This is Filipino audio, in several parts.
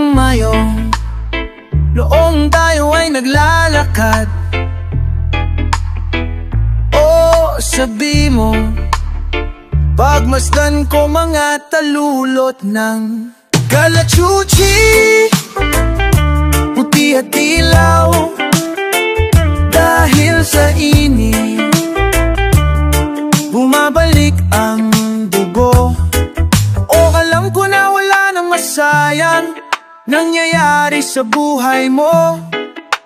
Mayo, noong tayo ay naglalakad. Oh, sabi mo, pagmasdan ko mga talulot ng Kalachuchi, puti at dilaw, dahil sa init bumabalik ang dugo. O alam ko na wala nang masayang nangyayari sa buhay mo.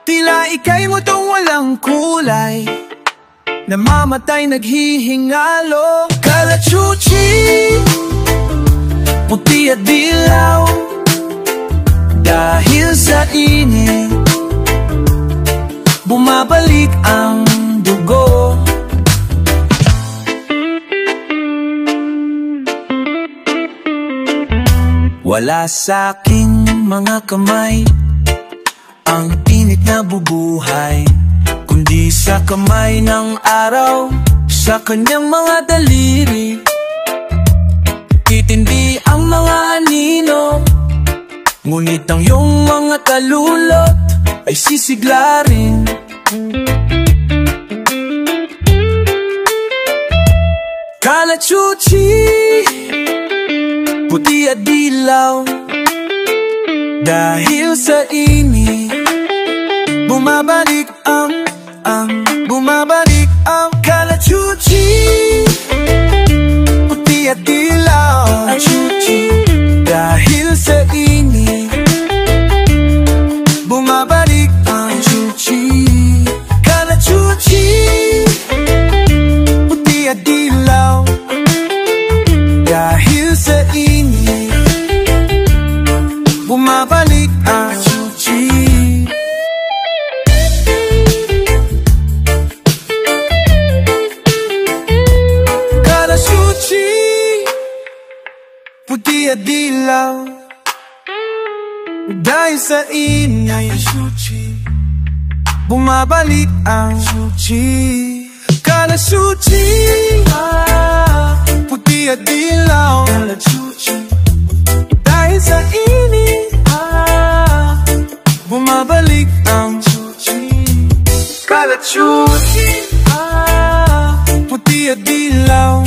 Tila ika'y mutong walang kulay, namamatay naghihingalo. Kalachuchi, puti at dilaw, dahil sa init bumabalik ang dugo. Wala sa'king mga kamay ang init na bubuhay, kundi sa kamay ng araw, sa kanyang mga daliri. Titindi ang mga anino, ngunit ang iyong mga talulot ay sisigla rin. Kalachuchi, puti at dilaw, dahil sa init bumabalik ang Kalachuchi, puti at dilaw, dahil sa init bumabalik ang Kalachuchi, puti at dilaw, dahil sa init bumabalik ang Kalachuchi, puti at dilaw, dahil sa init bumabalik ang Kalachuchi, puti at dilaw, dahil sa init bumabalik ang Kalachuchi, puti at dilaw,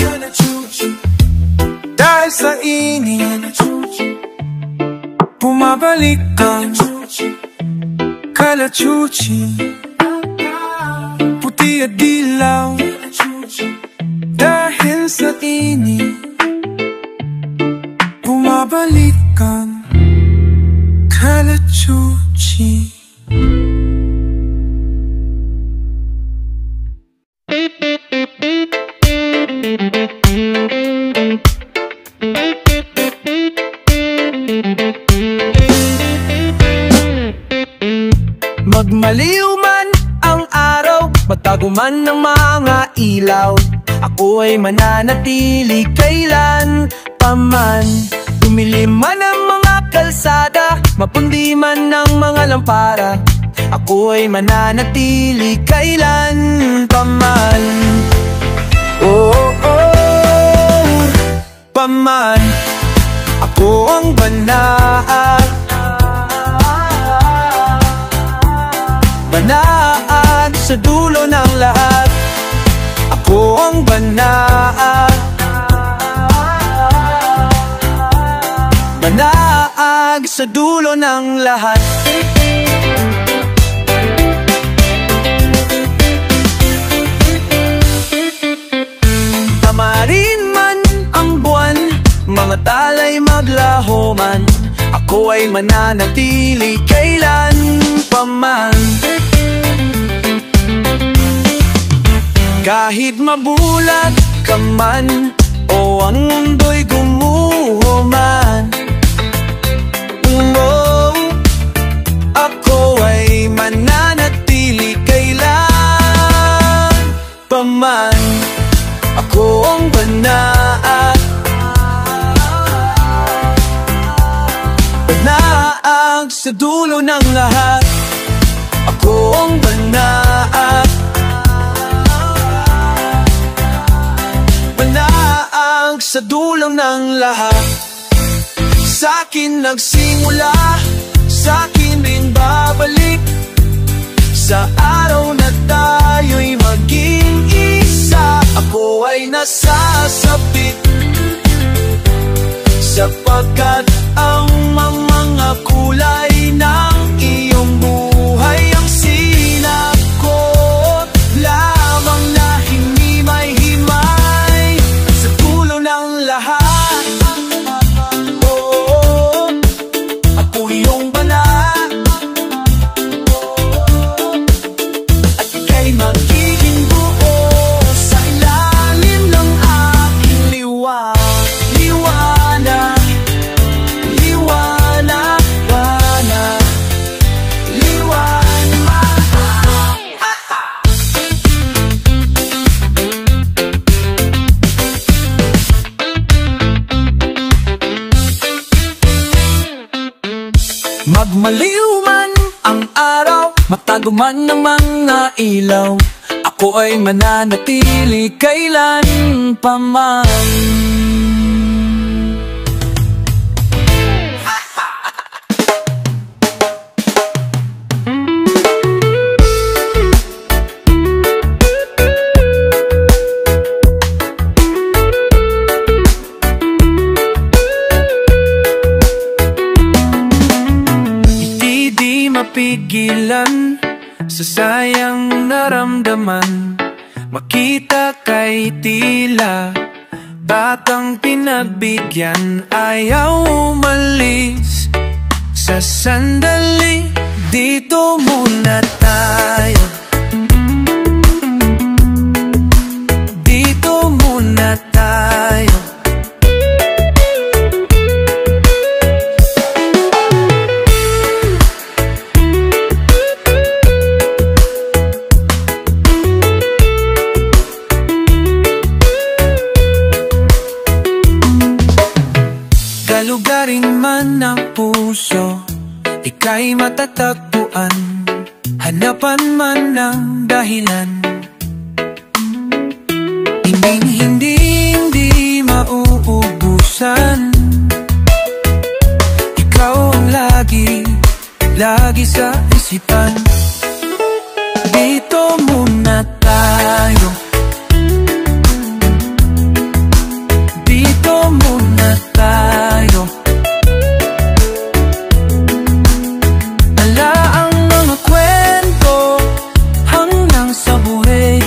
dahil sa init bumabalik ang Kalachuchi, puti at dilaw, dahil sa init bumabalik ang Kalachuchi. Magmaliw man ang araw, magtago man ng mga ilaw, ako ay mananatili kailan paman. Dumilim man ang mga kalsada, mapundi man ang mga lampara, ako ay mananatili kailan paman. Oh, oh, paman, ako ang banaan, banaan sa dulo ng lahat. Ako ang banaan, banaag sa dulo ng lahat. Tamarin man ang buwan, mga talay maglaho man, ako ay mananatili kailan paman. Kahit mabulat ka man o ang mundo'y gumuho man, ako ay mananatili kailan paman. Ako ang banaan, banaag sa dulo ng lahat. Ako ang banaan, sa dulo ng lahat. Sa'kin nagsimula sa'kin rin babalik sa araw na tayo'y maging isa. Ako ay nasasabik sapagkat ang mga kulay ng iyong buhay ang sinakot lamang na himay-himay sa dulo ng lahat. Oh, ako iyong banat at ika'y magiging buo sa ilalim ng aking liwanag. Magmaliw man ang araw, matago man ng mga ilaw, ako ay mananatili kailan pa man. Mapigilan sa sayang naramdaman, makita kay tila batang pinagbigyan. Ayaw umalis sa sandali, dito muna tayo. Dito muna tayo. Kalugaring man ng puso, ika'y matatagpuan, hanapan man ng dahilan. Hindi mauubusan, ikaw ang lagi sa isipan. Dito muna tayo. Dito muna tayo. Ala ang mga kwento hanggang sa buhay.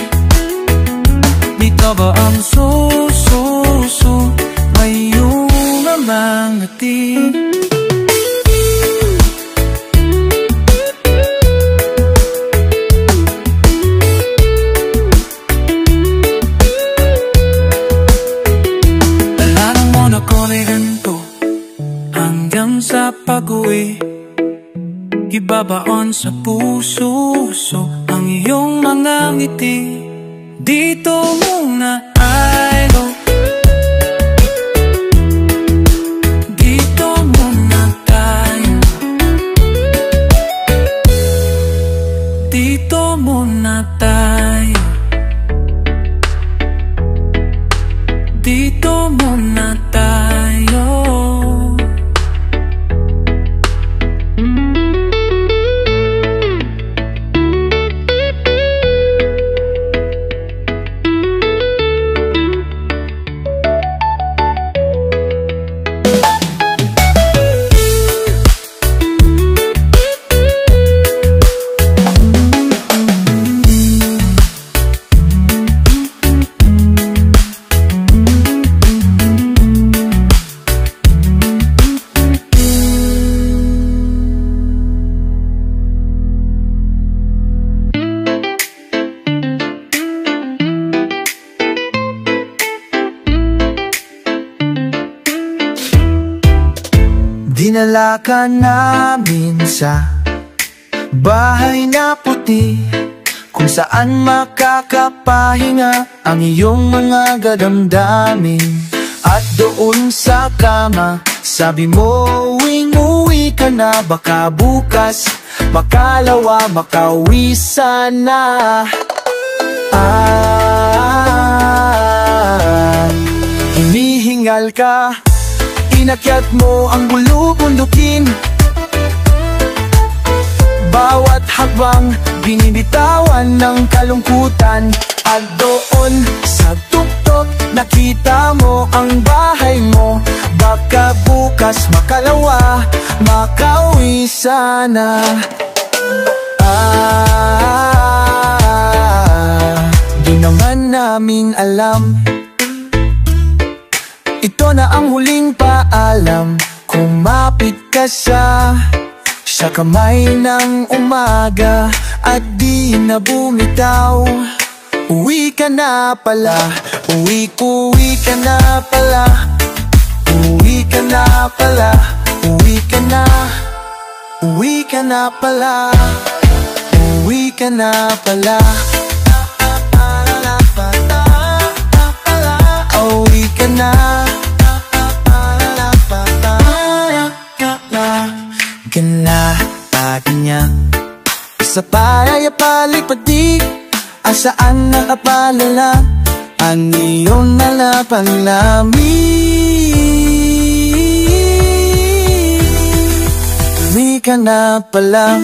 Dito ba ang sususo ngayong mamangati? Sa pag-uwi, ibabaon sa puso ang iyong mga ngiti. Dito muna tayo. Dito muna tayo. Dito muna tayo. Dito muna tayo. Dinala ka namin sa bahay na puti, kung saan makakapahinga ang iyong mga gadamdamin. At doon sa kama, sabi mo uwing-uwi ka na, baka bukas, makalawa, makauwi sana. Hinihingal ka, inakyat mo ang bulubundukin, binibitawan ng kalungkutan. At doon sa tuktok nakita mo ang bahay mo. Baka bukas makalawa, makauwi sana. Di naman namin alam, ito na ang huling paalam. Kumapit ka sa kamay ng umaga at di na bumitaw. Uwi ka na pala, uwi ka na pala, uwi ka na pala, uwi ka na, uwi ka na pala, uwi ka na pala, uwi ka na, kanya isa pa ay paligpadig. Asaan nakapalala ang iyong nalapang lamin. Uwi ka na pala.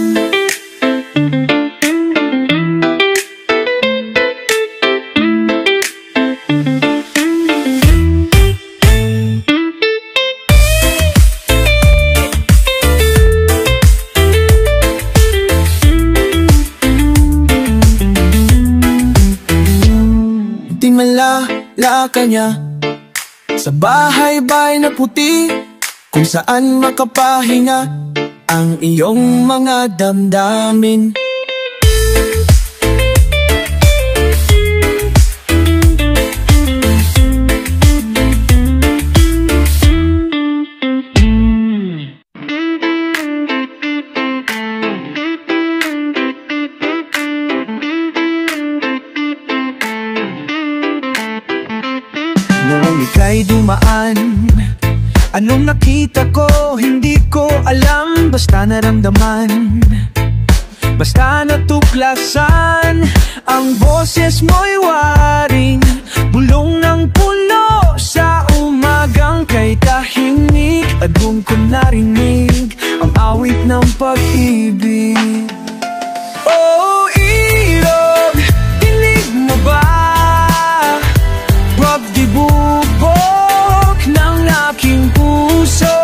Malala ka niya sa bahay-bahay na puti, kung saan makapahinga ang iyong mga damdamin. Noong ika'y dumaan, anong nakita ko? Hindi ko alam, basta naramdaman, basta natuklasan. Ang boses mo'y waring bulong ng puno sa umagang kay tahimik. At doon ko narinig ang awit ng pag-ibig. Oh, ilog, dinig mo ba? Pagdibubok ng aking puso.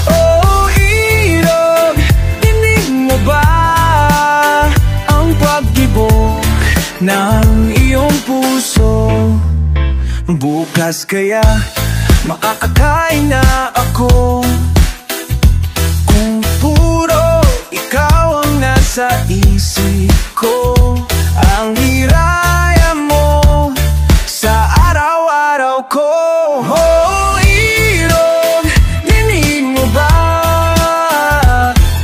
Oh, ilog, dinig mo ba ang pagdibok ng iyong puso? Bukas kaya makakakain na ako, kung puro ikaw ang nasa isip ko. Ang hiraya mo sa araw-araw ko. Oh, ilog, dinig mo ba?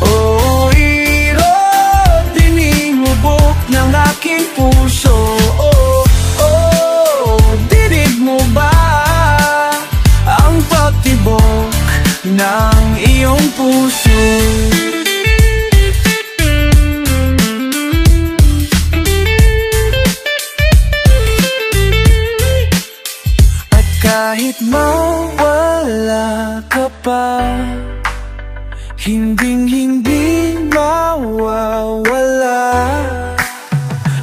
Oh, ilog, dinig mo buk ng aking puso. Oh, oh, dinig mo ba ang pagtibok ng iyong puso? Kahit mawala ka pa, hinding-hindi mawawala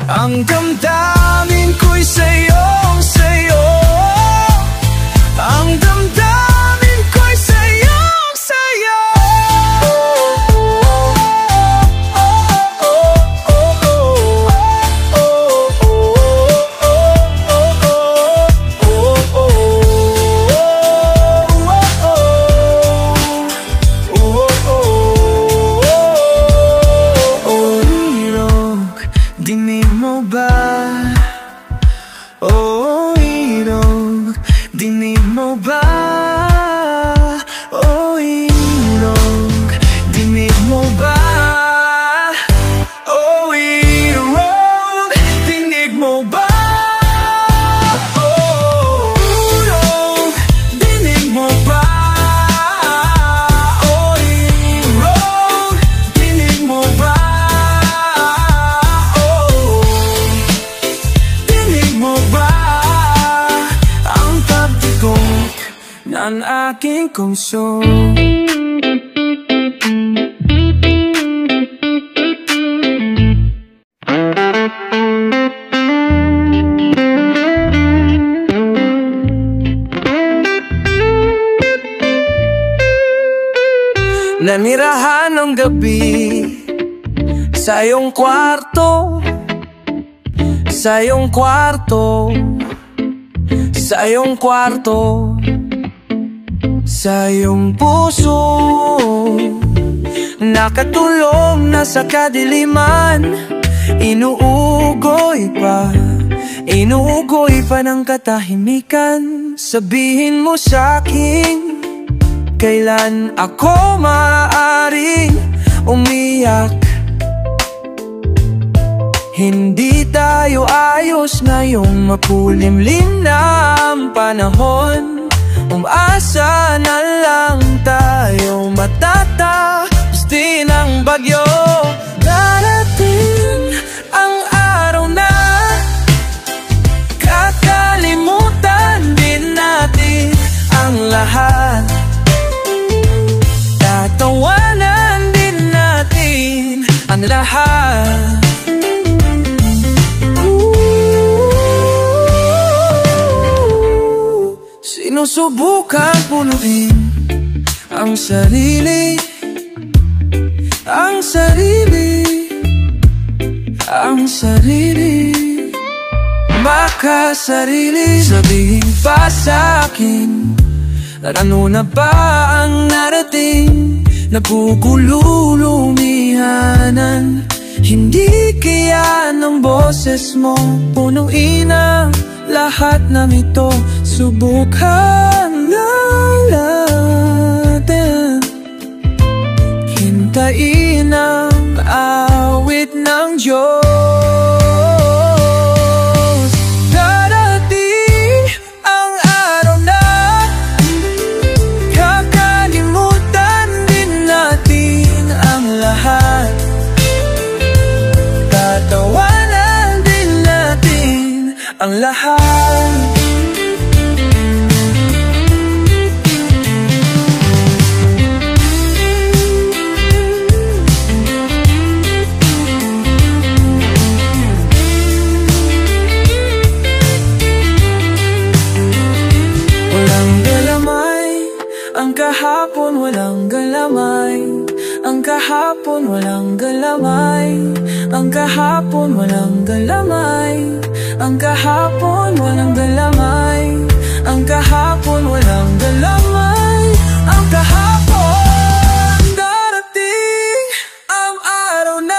ang damdamin ko'y sa'yo. Ang damdamin ko'y sa'yo. Dinig mo ba? Oh, ilog, dinig mo ba? Oh, ilog, dinig mo ba? Oh, ilog, dinig mo ba? Oh, ilog, dinig mo ba? Oh, ilog, dinig mo ba? Ng aking puso. na ng gabi sa iyong kwarto, sa iyong kwarto, sa iyong kwarto, sa iyong puso. Nakatulong na sa kadiliman, inuugoy pa ng katahimikan. Sabihin mo sa'kin, kailan ako maaaring umiyak? Hindi tayo ayos ngayong makulimlim na ang panahon. Umasa na lang tayo, matatapos din ang bagyo. Darating ang araw na kakalimutan din natin ang lahat. Tatawanan din natin ang lahat. Sinusubukan punuin ang sarili, ang sarili, ang sarili, makasarili. Sabihin pa sa'kin, ano na ba ang narating? Nagugululumihanan, hindi kaya ng boses mo punuin ang lahat ng ito. Subukan lang natin, hintayin ang awit ng Diyos. Darating ang araw na kakalimutan din natin ang lahat. Tatawanan din natin ang lahat. Ang kahapon walang galamay, ang kahapon walang galamay, ang kahapon walang galamay, ang kahapon walang galamay, ang kahapon walang galamay, ang kahapon. Darating ang araw na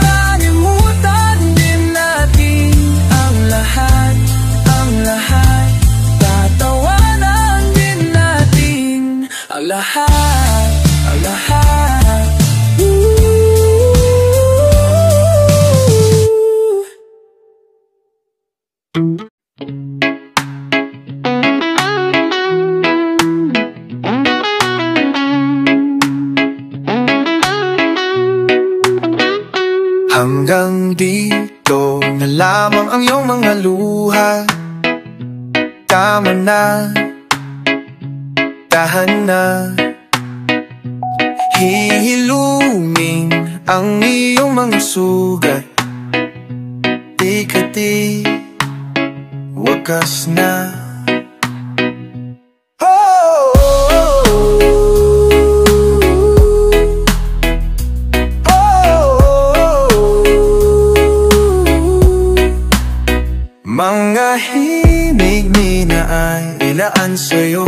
kalimutan din natin ang lahat, ang lahat. Tatawanan din natin ang lahat, ang lahat. Hanggang dito na lamang ang iyong mga luha. Tama na, tahan na. Hihilumin ang iyong mga sugat. Di wakas na. Mga himig na ay ilaan sa'yo,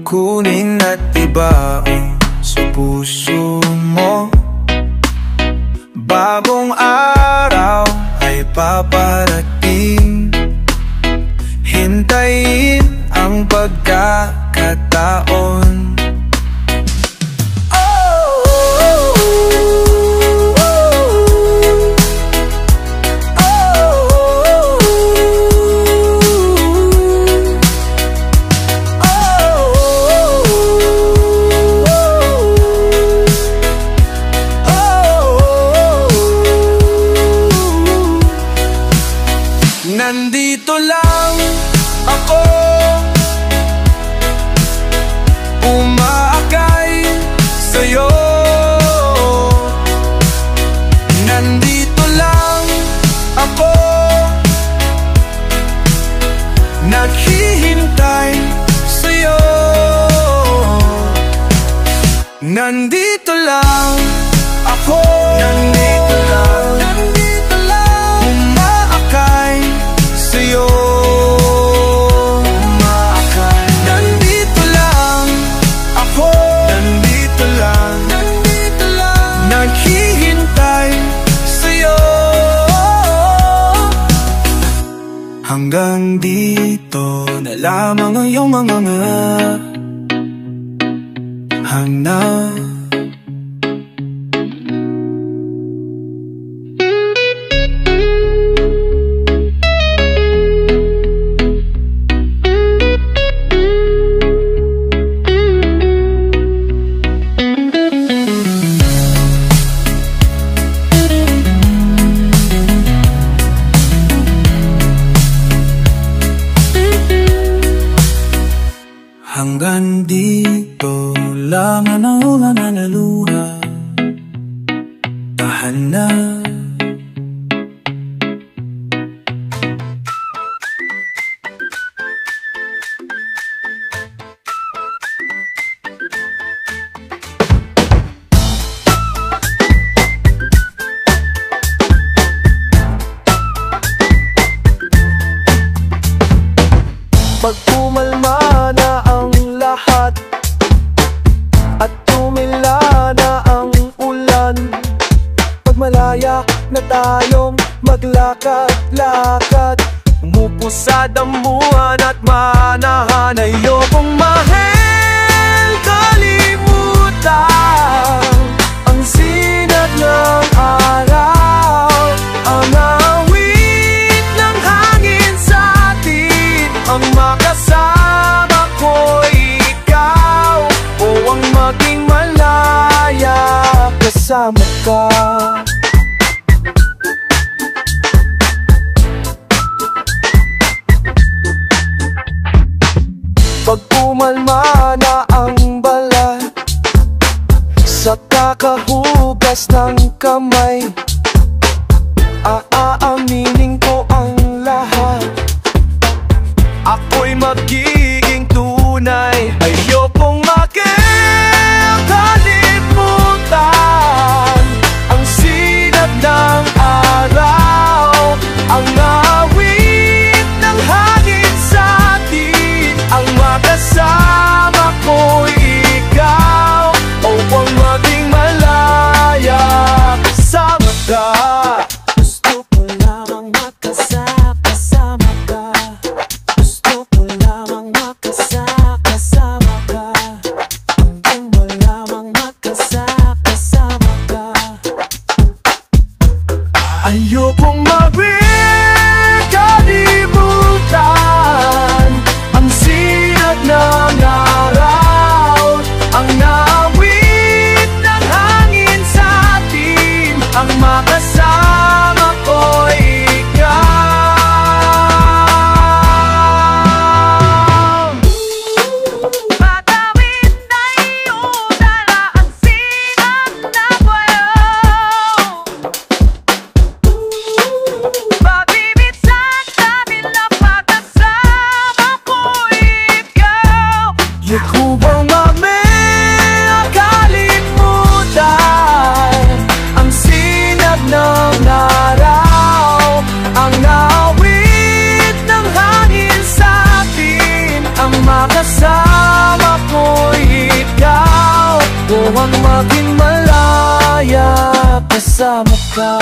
kunin at ibaon sa puso mo. Bagong araw ay paparating, hintayin ang pagkakataon. Nandito lang ako, Nandito lang ako, nandito lang umaakay sa'yo, umaakay. Nandito lang ako, nandito lang naghihintay sa'yo. Hanggang dito na lamang ang iyong mga hanap. Hanggang dito lang ang ulan na luha, tahanan. Pag pumalma na ang lahat at tumila na ang ulan, pag malaya na tayong maglakad-lakad, umupo sa damuhan at manahan, ayokong mahal kalimutan ang sinag ng araw, ang awit ng hangin sa atin, ang makasama ko ikaw, o ang maging malaya kasama ka. Pag pumalma na ang balat sa kakahugas ng kamay, aaminin ko ang lahat, ako'y magiging tunay. Ayokong makakalimutan ang sinag ng araw, ang awit ng hangin sa atin, ang makasama ko ikaw, o ang maging malaya kasama ka. Gusto ko lamang makasama ka, gusto ko lamang makasama ka, hanggang mo lamang makasama ka. Ayokong makalimutan ang sinag ng araw, ang awit ng hangin sa atin, ang makasama ko ikaw. Patawid na iyong dala ang sinag na bayaw, pag-ibig sa tabi na pagkasama ko ikaw. Di ko bang makalimutan ang sinag ng araw, ang awit ng hangin sa atin, ang makasama ko ikaw, o ang maging malaya kasama ka.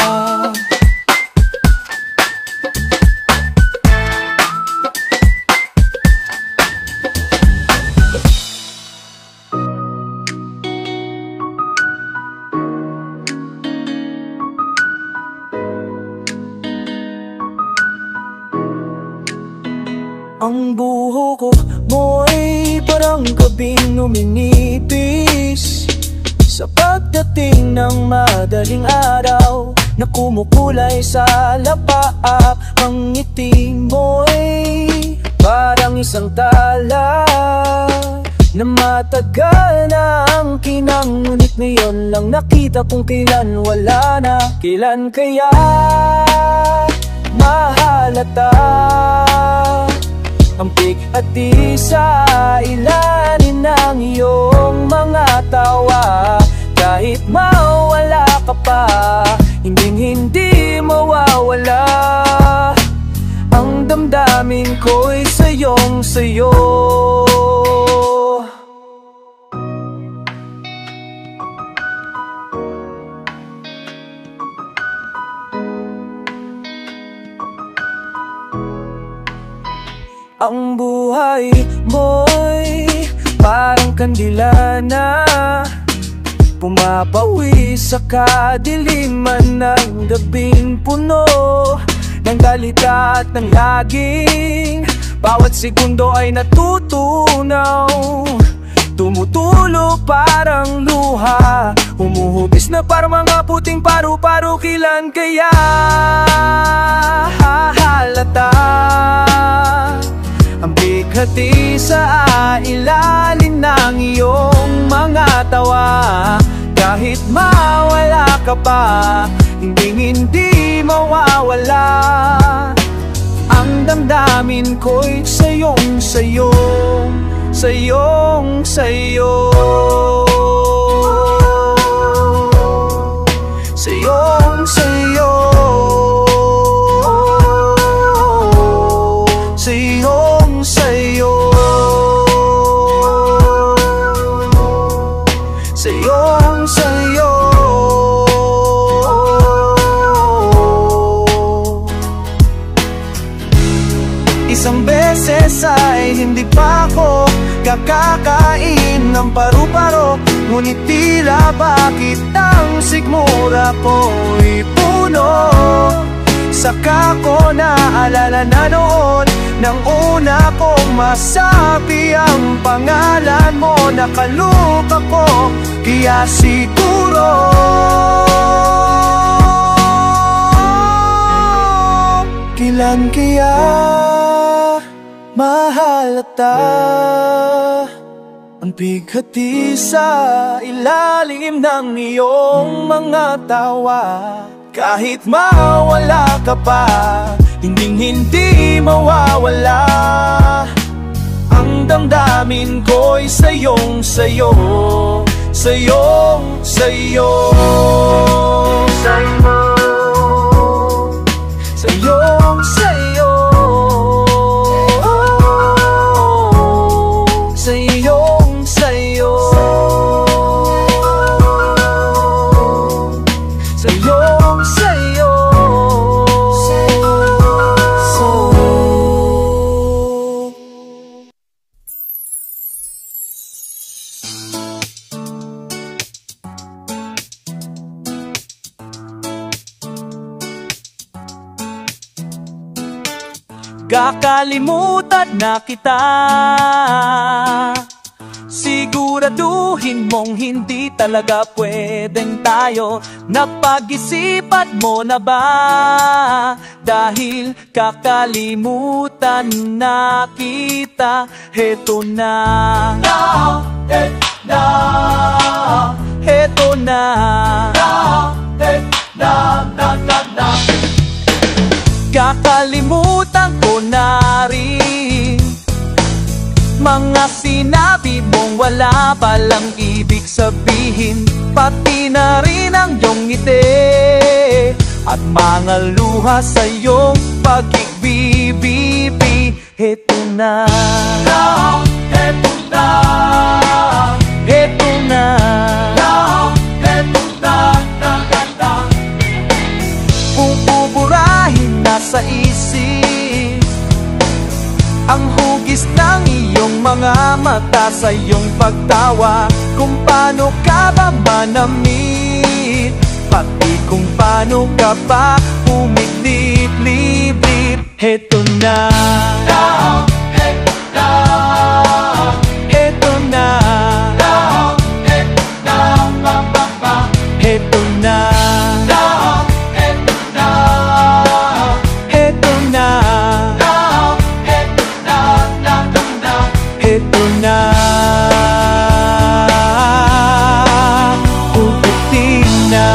Ang buhok mo'y parang gabing uminipis sa pagdating ng madaling araw na kumukulay sa lapaap. Ang ngiti mo'y parang isang tala na matagal na ang kinang, ngunit ngayon lang nakita kung kailan wala na. Kailan kaya mahalata ang pik at di sa ilanin ng iyong mga tawa? ko'y sayong sayo. Ang buhay mo'y parang kandila na pumapawi sa kadiliman ng gabing puno ng galit at ng laging bawat segundo ay natutunaw, tumutulo parang luha, humuhubis na parang mga puting paru-paro. Kailan kaya hahalata ang bighati sa ilalim ng iyong mga tawa? Kahit mawala ka pa, hindi mawawala ang damdamin ko'y sayong sayo, sayong sayo, sayong sayo, sayong sayo, sayong sayo. Isang beses ay hindi pa ako kakakain ng paru-paro, ngunit tila bakit ang sikmura ko'y puno. Saka ko naalala na noon nang una kong masabi ang pangalan mo, nakaluka ko, kaya siguro kailan kaya mahalata ang bighati sa ilalim ng iyong mga tawa? Kahit mawala ka pa, hindi mawawala ang damdamin ko'y sayong sayo, sayong sayo, sayo, sayong sayo, sayong sayo, sayong sayo. Kakalimutan na kita, siguraduhin mong hindi talaga pwedeng tayo. Napag-isipan mo na ba? Dahil kakalimutan na kita, heto na, heto na, kakalimutan ko na rin mga sinabi mong wala palang ibig sabihin, pati na rin ang iyong ngiti at mga luha sa iyong pag-ibig. Heto na, heto na, heto na, heto na, pupuburahin na sa isip ang hugis ng iyong mga mata sa iyong pagtawa. Kung paano ka ba manamit, pati kung paano ka ba umiglip-lip. Heto na, heto na, heto na, heto na, heto na, puputing na.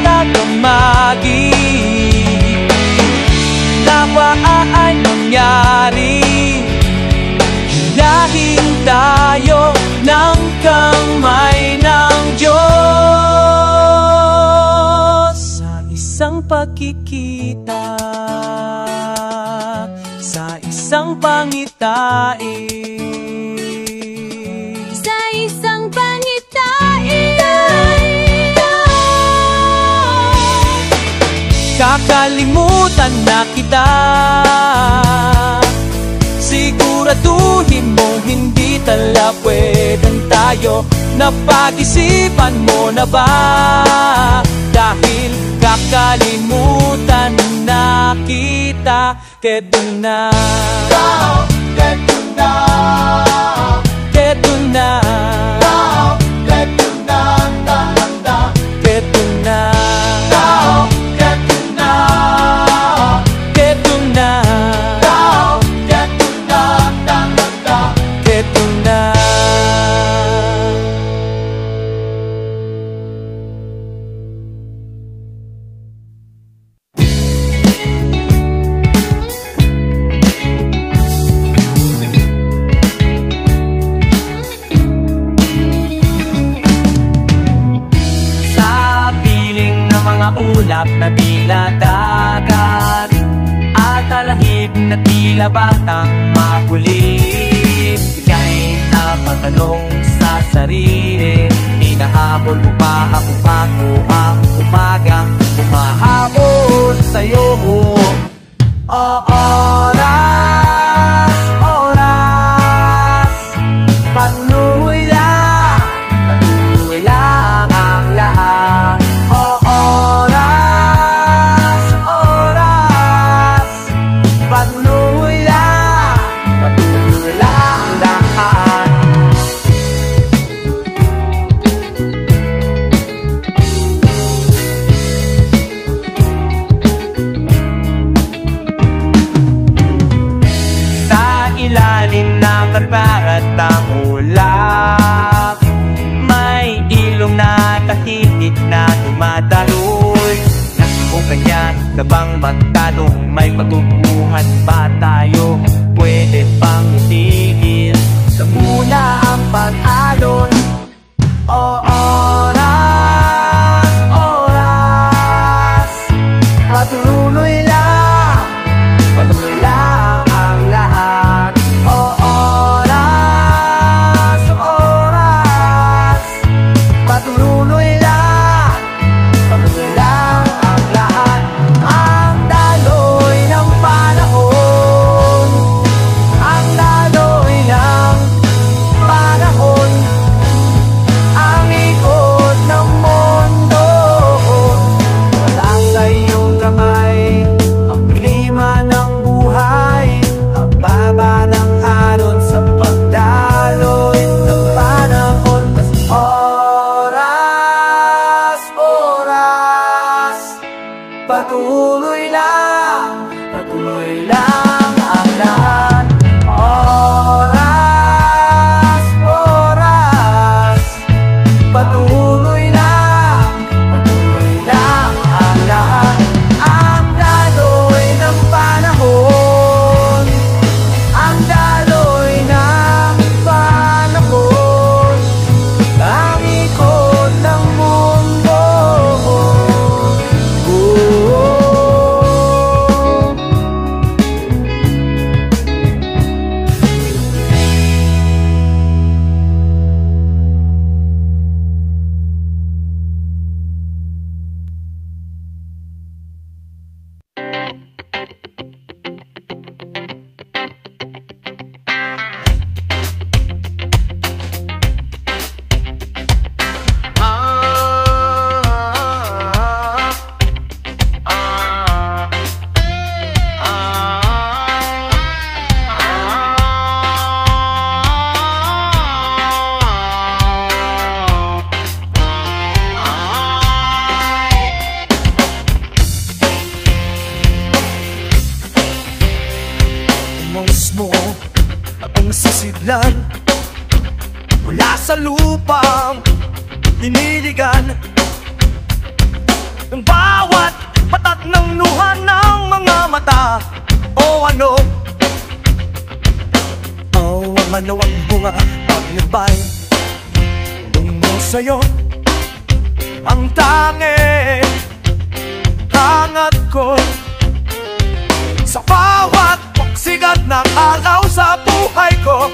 tagamagi. Nawa ay mangyari, hilahin tayo ng kamay ng Diyos. Sa isang pagkikita, sa isang pangitain, Sa isang pangitain, kakalimutan na kita. Siguraduhin mo hindi tala pwedeng tayo. Napag-isipan mo na ba? Dahil kakalimutan na kita. Keto na, keto na, keto na, keto na, keto na, keto na, keto na, keto na. Ulap na tila dagat at alahib na tila batang makulit. Ika'y napatanong sa sarili, hinahabol mo pa ako bago ang umagang umahabol sa'yo. Oras, oras, panuloy lang ang lahat. At ang ulap, may ilong na tahimik na tumataloy. Nagkukanyan ka bang magtanong, may pagbubuhat ba tayo? Pwede pang itigil sa muna ang pag-alon. Oras, oras, patuloy lang ang lahat. Patuloy lang ang lahat. Ang daloy ng panahon, ang daloy ng panahon, ang ikot ng mundo. Wala sa iyong kamay ang klima ng buhay, ang baba ng alon sa pagdaloy ng panahon. Patuloy lang ang lahat. Oras, oras, patuloy lang ang lahat. Ang daloy ng panahon, ang daloy ng panahon, ang ikot ng mundo. Sisidlan mula sa lupang liniligan, Sana wag mo nga pagnabay. Tungo sa'yo ang tangi hangat ko sa bawat pagsigat ng araw sa buhay ko.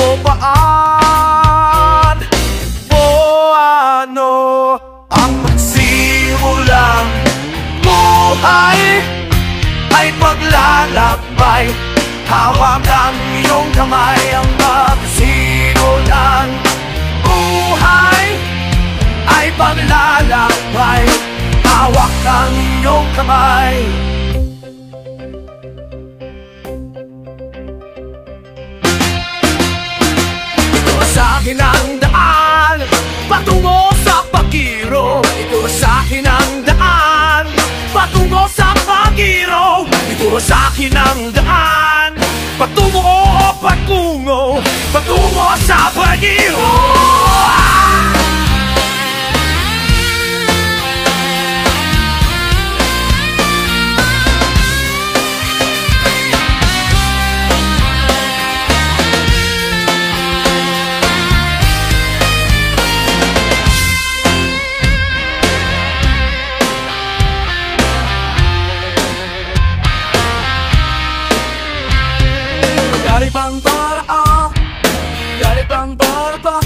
O paan, o ano ang magsimulang buhay ay paglalakbay. Hawak ang iyong kamay, ang magsimulang buhay ay paglalakbay. Hawak ang iyong kamay. Ito sa akin ang daan patungo sa pag-iro. Ito sa akin ang daan patungo sa pag-iro. Ito sa akin ang daan patungo o patungo, patungo sa pag-iro. Ganitang paraan, ganitang paraan,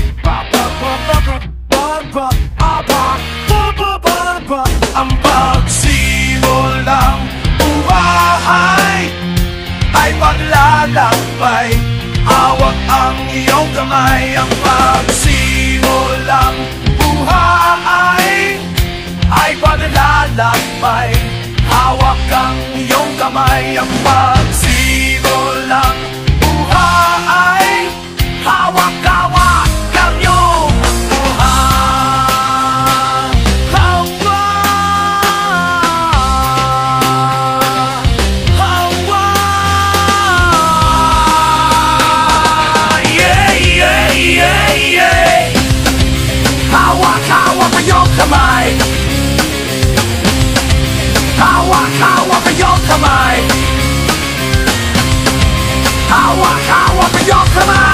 ang pagsimulang buhay ay paglalakbay. Hawak ang iyong kamay. Ang pagsimulang buhay ay paglalakbay. Hawak ang iyong kamay. Ang pagsimulang buhay, hawak-hawak ang iyong buhay. Hawak, yeah, yeah, yeah, yeah. Hawak-hawak ang iyong kamay. Hawak-hawak ang iyong kamay. Hawak-hawak ang iyong kamay.